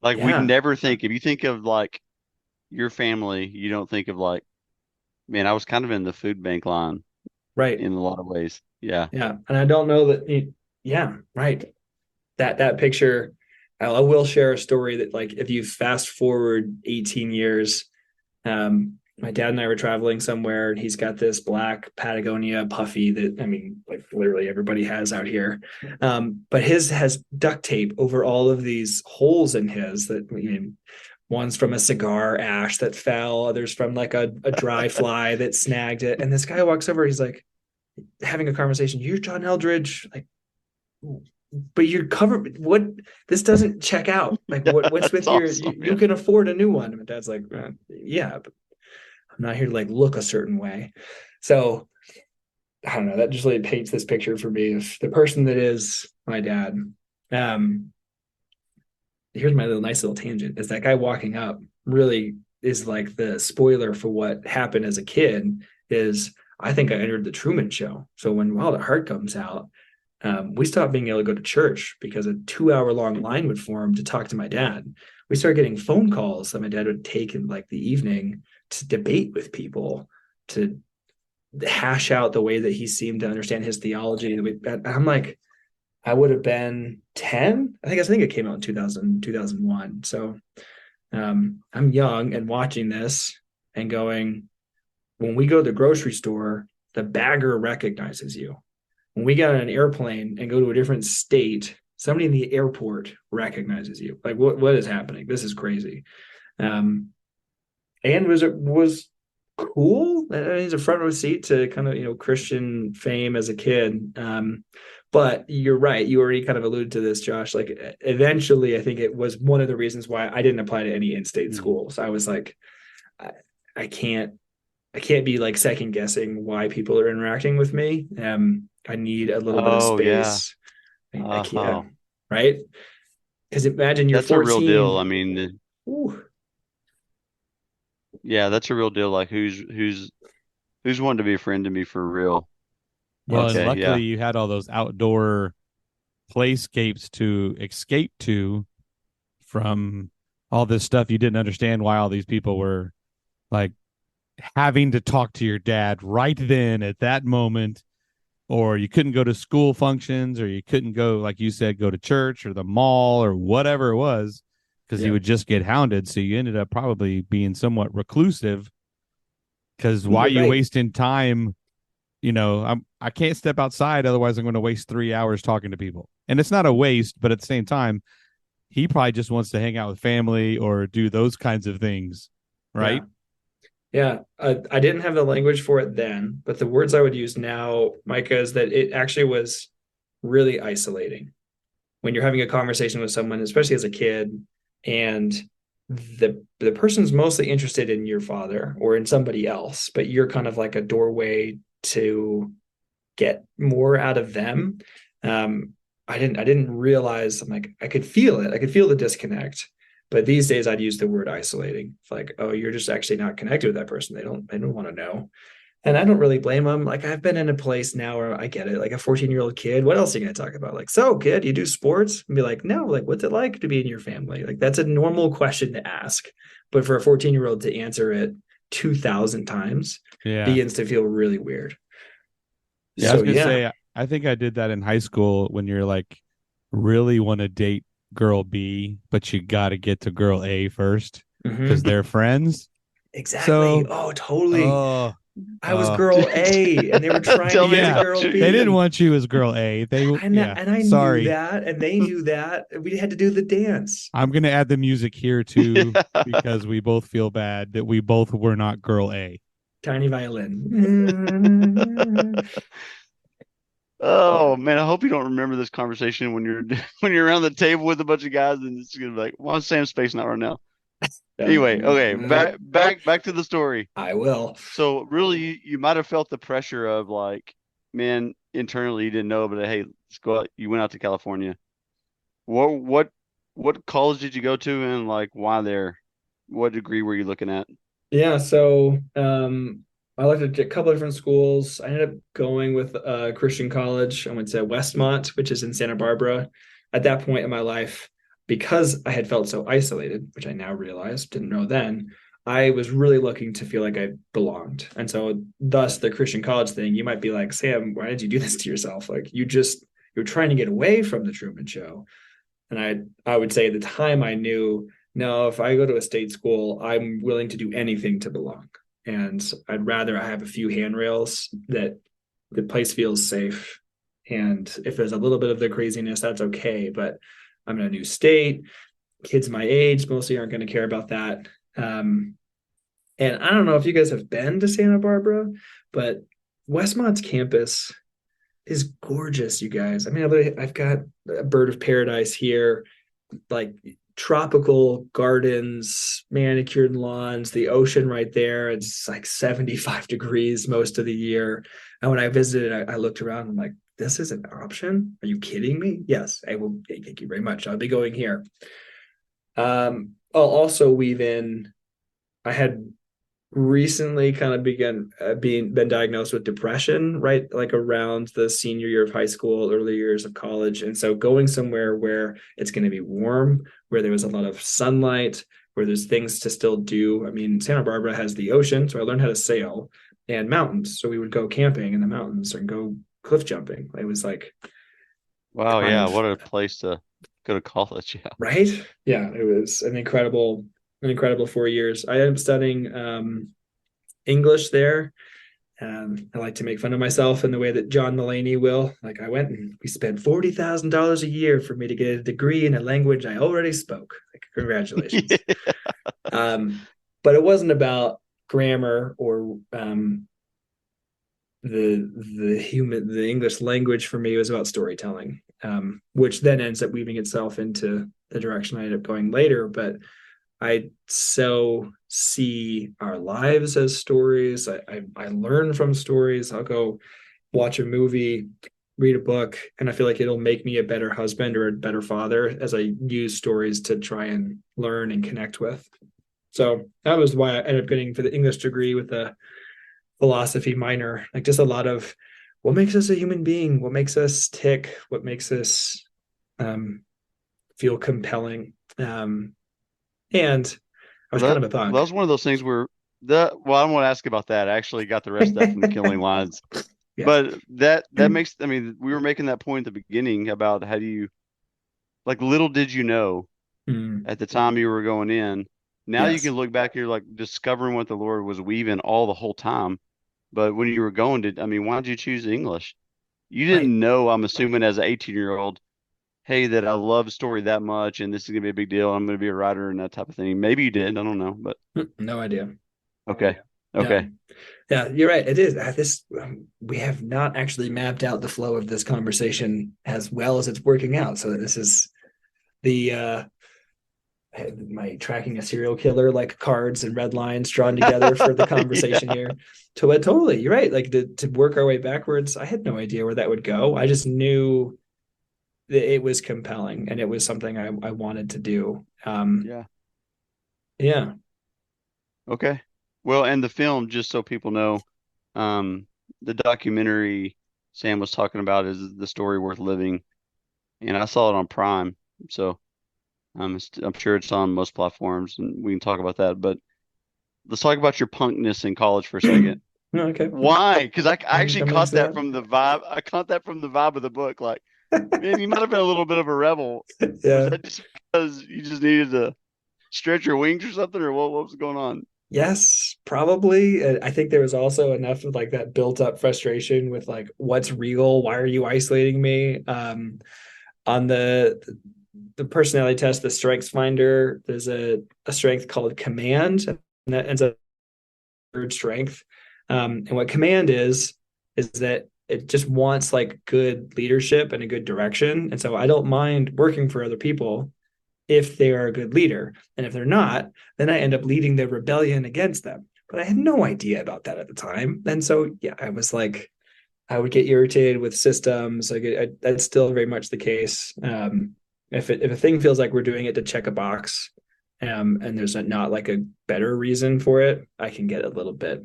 Like, we Yeah. never think, if you think of like your family, you don't think of like, man, I was kind of in the food bank line right. in a lot of ways. Yeah. Yeah. And I don't know that. Yeah. Right. That picture, I will share a story that like, if you fast forward 18 years, my dad and I were traveling somewhere and he's got this black Patagonia puffy that, I mean, like literally everybody has out here. But his has duct tape over all of these holes in his that, one's from a cigar ash that fell, others from like a dry fly that snagged it. And this guy walks over, he's like having a conversation. You're John Eldredge, like, but you're covered. What? This doesn't check out. Like, what's with your? Awesome, you can afford a new one. And my dad's like, yeah, but I'm not here to like look a certain way. So I don't know. That just really paints this picture for me of the person that is my dad. Here's my nice little tangent. Is that guy walking up really is like the spoiler for what happened as a kid. Is I think I entered the Truman Show. So when Wild at Heart comes out, we stopped being able to go to church because a 2-hour-long line would form to talk to my dad. We started getting phone calls that my dad would take in like the evening to debate with people, to hash out the way that he seemed to understand his theology. And I'm like, I would have been 10. I think it came out in 2001. So I'm young and watching this and going, when we go to the grocery store, the bagger recognizes you. When we get on an airplane and go to a different state, somebody in the airport recognizes you. Like, what is happening? This is crazy. And was cool. It's a front row seat to kind of, Christian fame as a kid. But you're right. You already kind of alluded to this, Josh. Like, eventually, I think it was one of the reasons why I didn't apply to any in-state schools. I was like, I can't be like second guessing why people are interacting with me. I need a little bit of space. Yeah. I can't, right? Because imagine you're That's 14. a real deal. I mean, Ooh. yeah, that's a real deal. Like, who's wanting to be a friend to me for real? well, Okay, and luckily yeah. you had all those outdoor playscapes to escape to from all this stuff. You didn't understand why all these people were like having to talk to your dad right then at that moment, or you couldn't go to school functions, or you couldn't go, like you said, go to church or the mall or whatever it was, because you would just get hounded. So you ended up probably being somewhat reclusive Because why are You're you right. wasting time? I can't step outside, otherwise I'm going to waste 3 hours talking to people. And it's not a waste, but at the same time, he probably just wants to hang out with family or do those kinds of things, right? Yeah. I didn't have the language for it then, but the words I would use now, Micah, is that it actually was really isolating when you're having a conversation with someone, especially as a kid, and the person's mostly interested in your father or in somebody else, but you're kind of like a doorway to get more out of them. I didn't realize. I'm like, I could feel it. I could feel the disconnect. But these days I'd use the word isolating. It's like, oh, you're just actually not connected with that person. They don't want to know. And I don't really blame them. Like, I've been in a place now where I get it. Like a 14-year-old kid, what else are you going to talk about? Like, so kid, you do sports? And be like, no, like, what's it like to be in your family? Like, that's a normal question to ask. But for a 14-year-old to answer it 2,000 times Yeah. begins to feel really weird. Yeah, I was gonna say, I think I did that in high school when you're like really want to date girl B, but you got to get to girl A first because Mhm. they're friends. Exactly. So, Oh, totally. oh, I was girl A and they were trying Tell to me get to yeah, about girl you. they didn't B. want you as girl A. Yeah, And I knew sorry. that, and they knew that. We had to do the dance. I'm gonna add the music here too because we both feel bad that we both were not girl A. Tiny violin. Oh Oh, man, I hope you don't remember this conversation when you're when you're around the table with a bunch of guys and it's gonna be like, why is Sam spacing out right now? Anyway, okay, back to the story. I will. So really, you might have felt the pressure of like, man, internally you didn't know, but hey, let's go out. You went out to California. What college did you go to, and like why there? What degree were you looking at? Yeah, so I looked at a couple of different schools. I ended up going with Christian college. I went to Westmont, which is in Santa Barbara. At that point in my life, because I had felt so isolated, which I now realize, didn't know then, I was really looking to feel like I belonged. And so thus the Christian college thing, you might be like, Sam, why did you do this to yourself? Like you're trying to get away from the Truman Show. And I would say at the time I knew, no, if I go to a state school, I'm willing to do anything to belong. And I'd rather I have a few handrails that the place feels safe. And if there's a little bit of the craziness, that's okay. But I'm in a new state. Kids my age mostly aren't going to care about that. And I don't know if you guys have been to Santa Barbara, but Westmont's campus is gorgeous, you guys. I mean, I've got a bird of paradise here, like tropical gardens, manicured lawns, the ocean right there. It's like 75 degrees most of the year. And when I visited, I looked around. I'm like, this is an option? Are you kidding me? Yes, I will. Thank you very much. I'll be going here. I'll also weave in. I had recently kind of begun been diagnosed with depression, right, like around the senior year of high school, early years of college. And so going somewhere where it's going to be warm, where there was a lot of sunlight, where there's things to still do. I mean, Santa Barbara has the ocean, so I learned how to sail, and mountains, so we would go camping in the mountains and go cliff jumping. It was like Wow, kind yeah, of what a place to go to college. Yeah. right. Yeah, it was an incredible 4 years. I ended up studying English there. I like to make fun of myself in the way that John Mulaney will. Like, I went and we spent $40,000 a year for me to get a degree in a language I already spoke. Like, congratulations. But it wasn't about grammar or the English language. For me, it was about storytelling, which then ends up weaving itself into the direction I ended up going later. But I so see our lives as stories. I learn from stories. I'll go watch a movie, read a book, and I feel like it'll make me a better husband or a better father as I use stories to try and learn and connect with. So that was why I ended up getting for the English degree with a philosophy minor, like just a lot of what makes us a human being, what makes us tick, what makes us feel compelling. And I was kind of a That punk. was one of those things where well, I don't want to ask about that. I actually got the rest of that from the Killing Lines. Yeah. But that makes, I mean, we were making that point at the beginning about how do you, like, little did you know Mm. at the time you were going in Now you Yes. can look back, you're like discovering what the Lord was weaving all the whole time. But when you were going to, I mean, why did you choose English? You Right. didn't know, I'm assuming as an 18-year-old, hey, that I love story that much and this is gonna be a big deal. I'm gonna be a writer and that type of thing. Maybe you did, I don't know, but No idea. okay. Yeah. Okay. Yeah, you're right. It is this. We have not actually mapped out the flow of this conversation as well as it's working out. So this is the my tracking a serial killer like cards and red lines drawn together for the conversation Yeah. here. But totally, you're right. Like to work our way backwards, I had no idea where that would go. I just knew that it was compelling and it was something I wanted to do. Yeah. Yeah. Okay. Well, and the film, just so people know, um, the documentary Sam was talking about is The Story Worth Living, and I saw it on Prime, so I'm sure it's on most platforms, and we can talk about that. But let's talk about your punkness in college for a second. Okay. Why? Because I actually Come caught into that that. from the vibe. I caught that from the vibe of the book. Like, man, you might have been a little bit of a rebel. Was Yeah. that just because you just needed to stretch your wings or something, or what was going on? Yes, probably. I think there was also enough of like that built up frustration with like what's real? Why are you isolating me? On the personality test, the strengths finder, there's a strength called command, and that ends up third strength. And what command is that it just wants like good leadership and a good direction. And so I don't mind working for other people if they are a good leader. And if they're not, then I end up leading the rebellion against them. But I had no idea about that at the time. And so, yeah, I was like, I would get irritated with systems. That's still very much the case. If a thing feels like we're doing it to check a box, and there's not like a better reason for it, I can get a little bit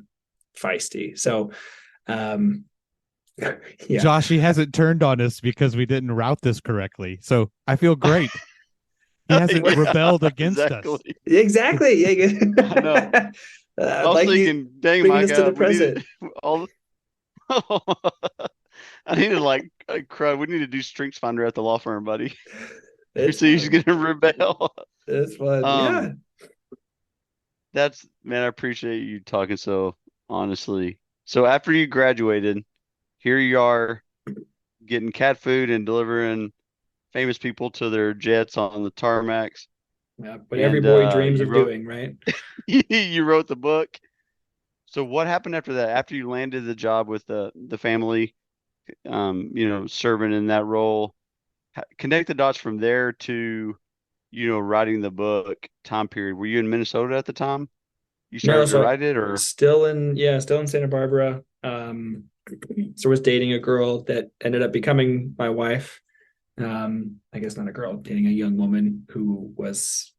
feisty. So, um, yeah, Josh, he hasn't turned on us because we didn't route this correctly. So I feel great. He hasn't Yeah, rebelled against us. exactly. exactly. I know. I was Like you thinking, dang, bringing us to Micah, the we need present. all. I need to like crud. We need to do Strengths Finder at the law firm, buddy. It's So he's fun. gonna rebel. It's fun. Yeah. Um, that's man, I appreciate you talking so honestly. So after you graduated, here you are getting cat food and delivering famous people to their jets on the tarmacs. Yeah. What every And boy dreams you of wrote doing, right? you wrote the book. So what happened after that? After you landed the job with the family, serving in that role, connect the dots from there to, writing the book time period. Were you in Minnesota at the time? You No, started to so write it, or still in Santa Barbara. So was dating a girl that ended up becoming my wife. I guess not a girl, dating a young woman who was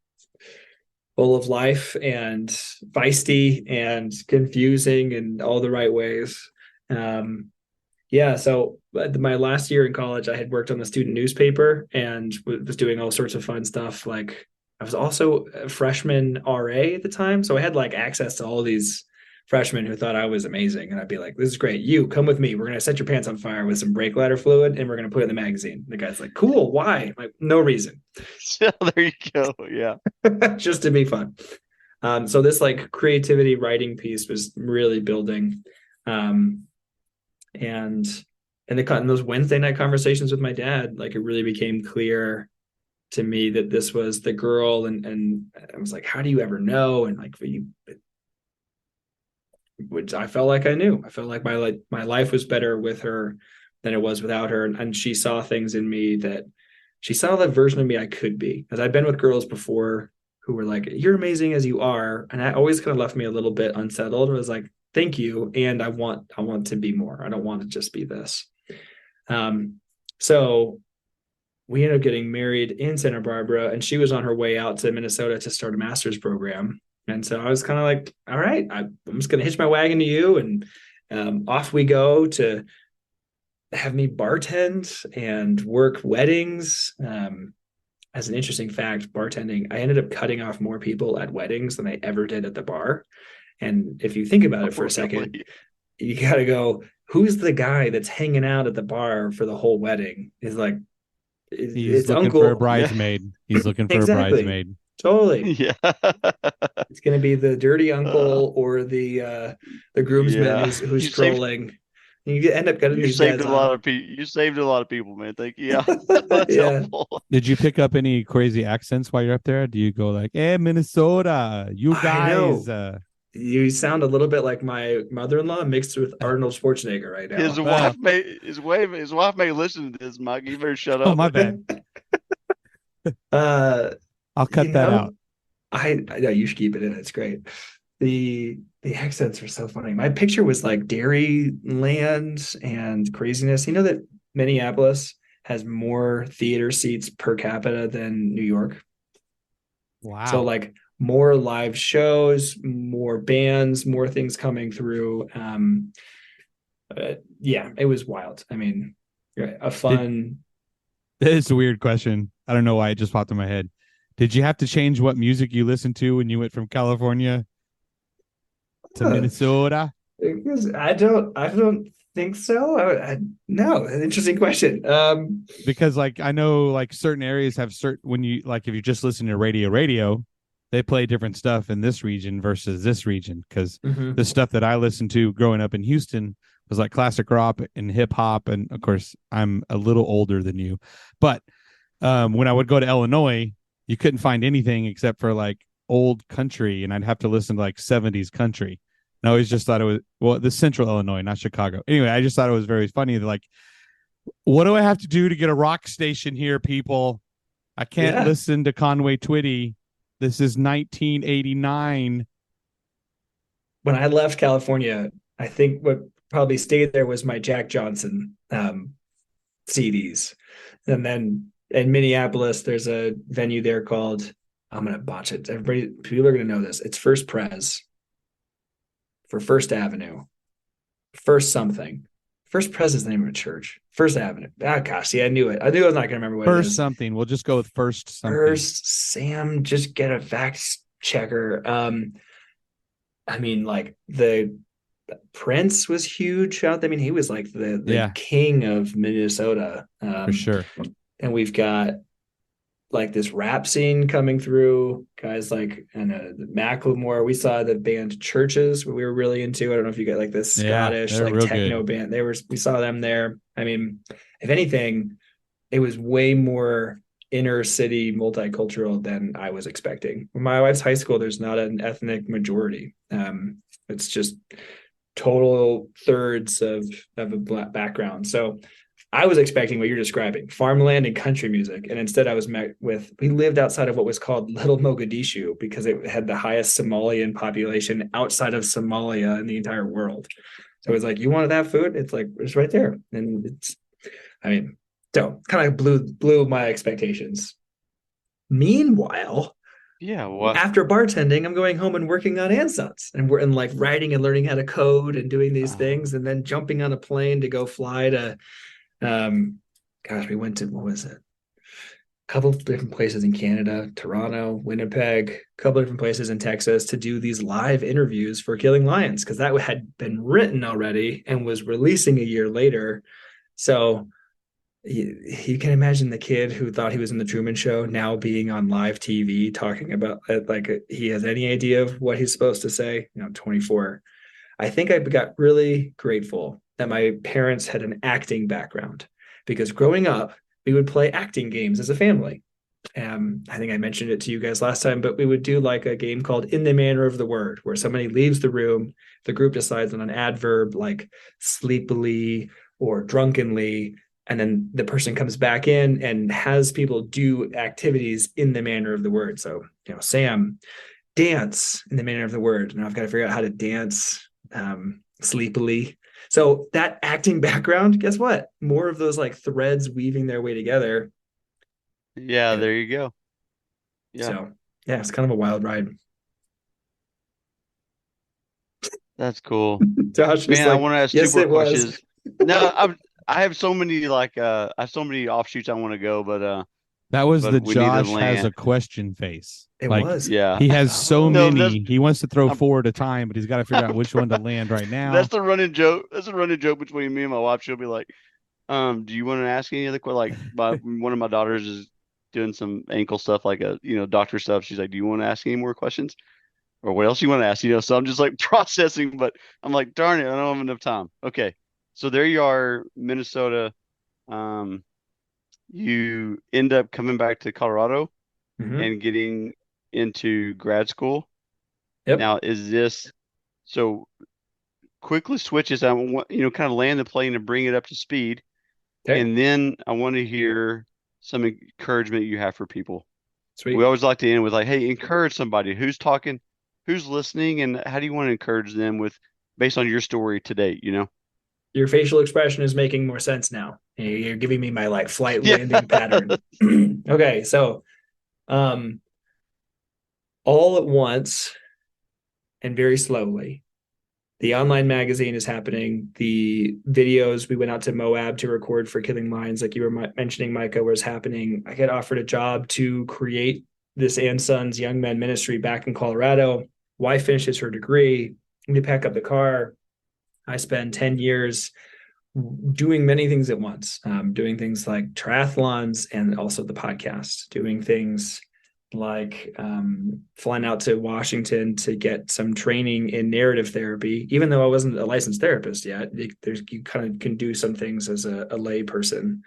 full of life and feisty and confusing in all the right ways. Um, yeah, so my last year in college, I had worked on the student newspaper and was doing all sorts of fun stuff. Like I was also a freshman RA at the time, so I had like access to all these freshmen who thought I was amazing, and I'd be like, "This is great. You come with me. We're gonna set your pants on fire with some brake ladder fluid, and we're gonna put it in the magazine." The guy's like, "Cool. Why?" I'm like, no reason, so there you go. Yeah. just to be fun. So this like creativity writing piece was really building. Um, and in those Wednesday night conversations with my dad, like it really became clear to me that this was the girl, and I was like, how do you ever know? And like which I felt like I knew. I felt like my life was better with her than it was without her, and she saw things in me that she saw that version of me I could be. As I've been with girls before who were like, "You're amazing as you are," and I always kind of left me a little bit unsettled. It was like, "Thank you," and I want to be more. I don't want to just be this. So we ended up getting married in Santa Barbara, and she was on her way out to Minnesota to start a master's program. And so I was kind of like, all right, I'm just going to hitch my wagon to you. And off we go to have me bartend and work weddings. As an interesting fact, bartending, I ended up cutting off more people at weddings than I ever did at the bar. And if you think about it for a second, Really? you got to go, who's the guy that's hanging out at the bar for the whole wedding? Is like, He's it's looking for a uncle. bridesmaid. He's looking for a Exactly. bridesmaid. Totally. Yeah. It's going to be the dirty uncle or the groomsman Yeah. who's You saved strolling. You end up getting you these saved guys a lot on. of people. You saved a lot of people, man. Thank you. Yeah. That's Yeah. helpful. Did you pick up any crazy accents while you're up there? Do you go like, "Hey, Minnesota, you I guys"? know. You sound a little bit like my mother-in-law mixed with Arnold Schwarzenegger right His now. wife may listen to this, Mike. You better shut Oh, up. my bad. uh, I'll you cut that know, out. I know you should keep it in. It's great. The accents are so funny. My picture was like dairy land and craziness. You know that Minneapolis has more theater seats per capita than New York. So Wow. like more live shows, more bands, more things coming through. Yeah, it was wild. I mean, a Did fun. This is a weird question. I don't know why it just popped in my head. Did you have to change what music you listened to when you went from California to Uh, Minnesota? I don't think so. No, an interesting question. Because like I know like certain areas have certain when you like if you just listen to radio, they play different stuff in this region versus this region. Because the mhm. stuff that I listened to growing up in Houston was like classic rock and hip hop, and of course I'm a little older than you, but when I would go to Illinois, you couldn't find anything except for like old country, and I'd have to listen to like 70s country. And I always just thought it was the central Illinois, not Chicago. Anyway, I just thought it was very funny that like, what do I have to do to get a rock station here, people? I can't Yeah. listen to Conway Twitty. This is 1989. When I left California, I think what probably stayed there was my Jack Johnson CDs. And then in Minneapolis, there's a venue there called, I'm gonna botch it. People are gonna know this. It's First Pres for First Avenue. First something. First Pres is the name of a church. First Avenue. Ah, gosh, see, I knew it. I knew I was not gonna remember what it First is. something. We'll just go with first something. First Sam, just get a fact checker. I mean, like the Prince was huge out there. I mean, he was like the king of Minnesota. For sure. And we've got like this rap scene coming through, guys like Macklemore. We saw the band Churches, we were really into. I don't know if you got like this Scottish like techno band. We saw them there. I mean, if anything, it was way more inner city multicultural than I was expecting. In my wife's high school, there's not an ethnic majority. It's just total thirds of a black background. So I was expecting what you're describing, farmland and country music. And instead I was met with, we lived outside of what was called Little Mogadishu because it had the highest Somalian population outside of Somalia in the entire world. So it was like, you wanted that food? It's like, it's right there. And it's, I mean, so kind of blew my expectations. Meanwhile, Yeah. What? after bartending, I'm going home and working on Ansons, and we're in like writing and learning how to code and doing these things, and then jumping on a plane to go fly to, we went to, what was it? A couple of different places in Canada, Toronto, Winnipeg, a couple of different places in Texas to do these live interviews for Killing Lions because that had been written already and was releasing a year later. So you can imagine the kid who thought he was in the Truman Show now being on live TV talking about it like he has any idea of what he's supposed to say. 24. I think I got really grateful that my parents had an acting background because growing up, we would play acting games as a family. I think I mentioned it to you guys last time, but we would do like a game called In the Manner of the Word, where somebody leaves the room, the group decides on an adverb like sleepily or drunkenly, and then the person comes back in and has people do activities in the manner of the word. So, Sam, dance in the manner of the word. And I've got to figure out how to dance sleepily. So that acting background, guess what? More of those like threads weaving their way together. Yeah, there you go. Yeah. So yeah, it's kind of a wild ride. That's cool. Josh, Man, I want to ask yes, two more it was. questions. No, I have so many I have so many offshoots I want to go, but that was the we need to Josh has land. a question face. It like, was. Yeah. He has so No, many. He wants to throw I'm- 4 at a time, but he's got to figure out which one to land right now. That's the running joke. That's a running joke between me and my wife. She'll be like, do you want to ask any other question? Like one of my daughters is doing some ankle stuff, like doctor stuff. She's like, "Do you want to ask any more questions, or what else you want to ask?" So I'm just like processing, but I'm like, darn it, I don't have enough time. Okay, so there you are, Minnesota. You end up coming back to Colorado Mm-hmm. and getting into grad school. Yep. Now, is this so? Quickly switches. I want kind of land the plane and bring it up to speed, Okay. and then I want to hear some encouragement you have for people. We Sweet. always like to end with like, "Hey, encourage somebody who's talking, who's listening, and how do you want to encourage them with based on your story today?" Your facial expression is making more sense now. You're giving me my like flight Yeah. landing pattern. Okay, so um, all at once and very slowly, the online magazine is happening. The videos we went out to Moab to record for Killing Minds, like you were mentioning, Micah, was happening. I get offered a job to create this and Sons Young Men Ministry back in Colorado. Wife finishes her degree. We pack up the car. I spend 10 years doing many things at once, doing things like triathlons and also the podcast, doing things like flying out to Washington to get some training in narrative therapy. Even though I wasn't a licensed therapist yet, you kind of can do some things as a lay person.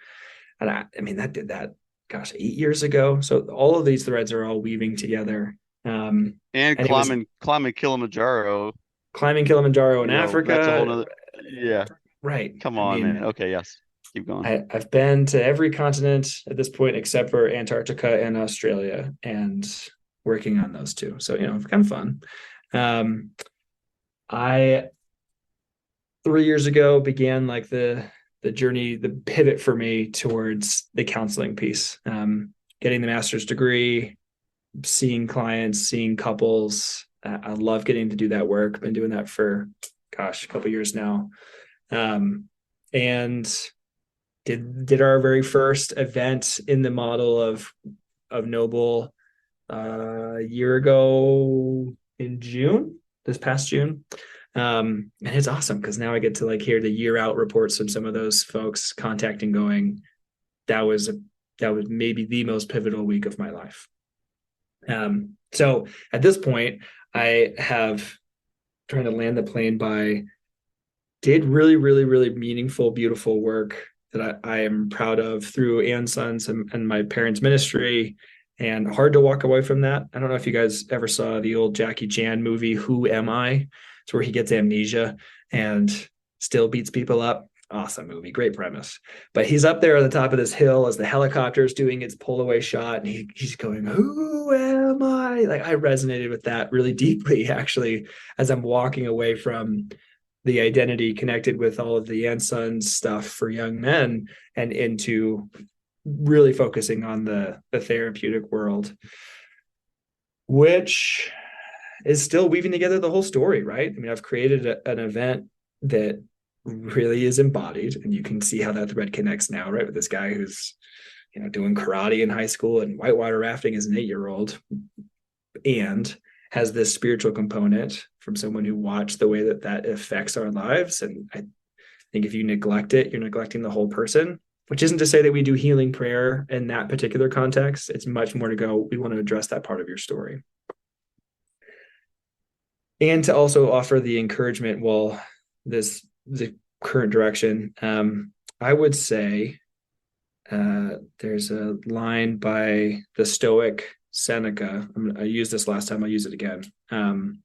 And I mean, that did that, gosh, 8 years ago. So all of these threads are all weaving together. And And it was climbing Kilimanjaro, climbing Kilimanjaro in that's a whole Africa. nother. Yeah, Right. come I on, man. mean, Okay, yes, keep going. I've been to every continent at this point except for Antarctica and Australia, and working on those two. So kind of fun. I 3 years ago began like the journey, the pivot for me towards the counseling piece. Getting the master's degree, seeing clients, seeing couples. I love getting to do that work. Been doing that for, gosh, a couple years now. And did our very first event in the model of Noble a year ago in June, this past June. And it's awesome because now I get to like hear the year out reports from some of those folks contacting, going, that was maybe the most pivotal week of my life. So at this point, I have trying to land the plane by did really, really, really meaningful, beautiful work that I am proud of through and Sons and my parents' ministry, and hard to walk away from that. I don't know if you guys ever saw the old Jackie Chan movie, Who Am I? It's where he gets amnesia and still beats people up. Awesome movie, great premise. But he's up there on the top of this hill as the helicopter is doing its pull away shot, and he's going, "Who am I?" Like I resonated with that really deeply, actually, as I'm walking away from the identity connected with all of the and Sons stuff for young men and into really focusing on the therapeutic world, which is still weaving together the whole story, right? I mean, I've created an event that really is embodied, and you can see how that thread connects now, right? With this guy who's, doing karate in high school and whitewater rafting as an 8-year-old, and has this spiritual component from someone who watched the way that affects our lives. And I think if you neglect it, you're neglecting the whole person, which isn't to say that we do healing prayer in that particular context. It's much more to go, we want to address that part of your story. And to also offer the encouragement, well, the current direction. I would say there's a line by the Stoic Seneca. I used this last time, I'll use it again.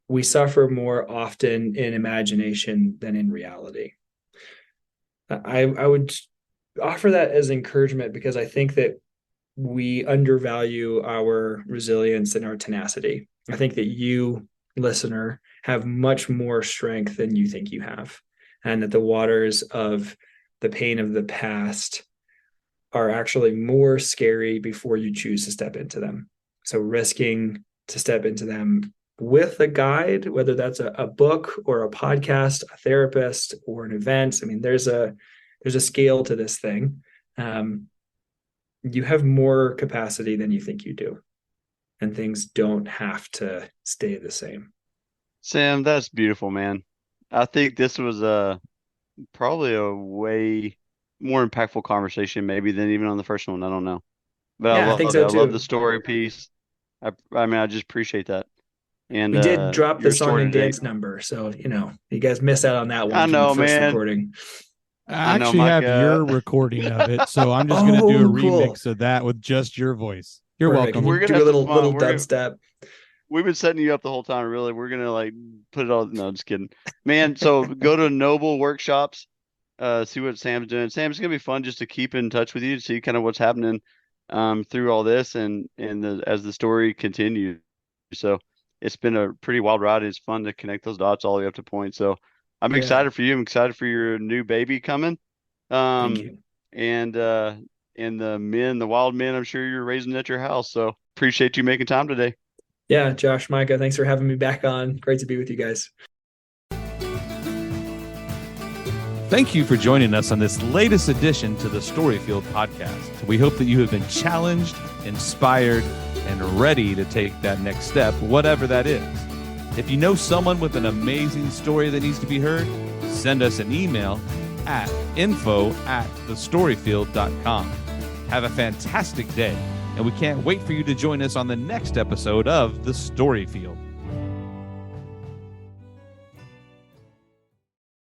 We suffer more often in imagination than in reality. I would offer that as encouragement because I think that we undervalue our resilience and our tenacity. I think that you, listener, have much more strength than you think you have, and that the waters of the pain of the past are actually more scary before you choose to step into them. So risking to step into them with a guide, whether that's a book or a podcast, a therapist or an event. I mean, there's a scale to this thing. You have more capacity than you think you do, and things don't have to stay the same. Sam, that's beautiful, man. I think this was probably a way more impactful conversation maybe than even on the first one. I don't know, but Yeah, I I love think it. so I love too. the story piece. I mean, I just appreciate that. And We did drop the your song story and today, dance number, so you guys missed out on that I one from the know, first man. recording. I I know, actually have your Micah. recording of it, so I'm just going to do a Oh, cool. remix of that with just your voice. You're Perfect. welcome. We're gonna Do a have some little fun. dubstep. We've been setting you up the whole time. Really, we're gonna like put it all. No, just kidding, man. So go to Noble Workshops. See what Sam's doing. Sam, it's gonna be fun just to keep in touch with you to see kind of what's happening through all this and as the story continues. So it's been a pretty wild ride. It's fun to connect those dots all the way up to point. So I'm Yeah. excited for you. I'm excited for your new baby coming. Thank Um, you. and the wild men, I'm sure you're raising at your house. So appreciate you making time today. Yeah, Josh, Micah, thanks for having me back on. Great to be with you guys. Thank you for joining us on this latest edition to the Storyfield podcast. We hope that you have been challenged, inspired, and ready to take that next step, whatever that is. If you know someone with an amazing story that needs to be heard, send us an email at info@thestoryfield.com. Have a fantastic day, and we can't wait for you to join us on the next episode of The Storyfield.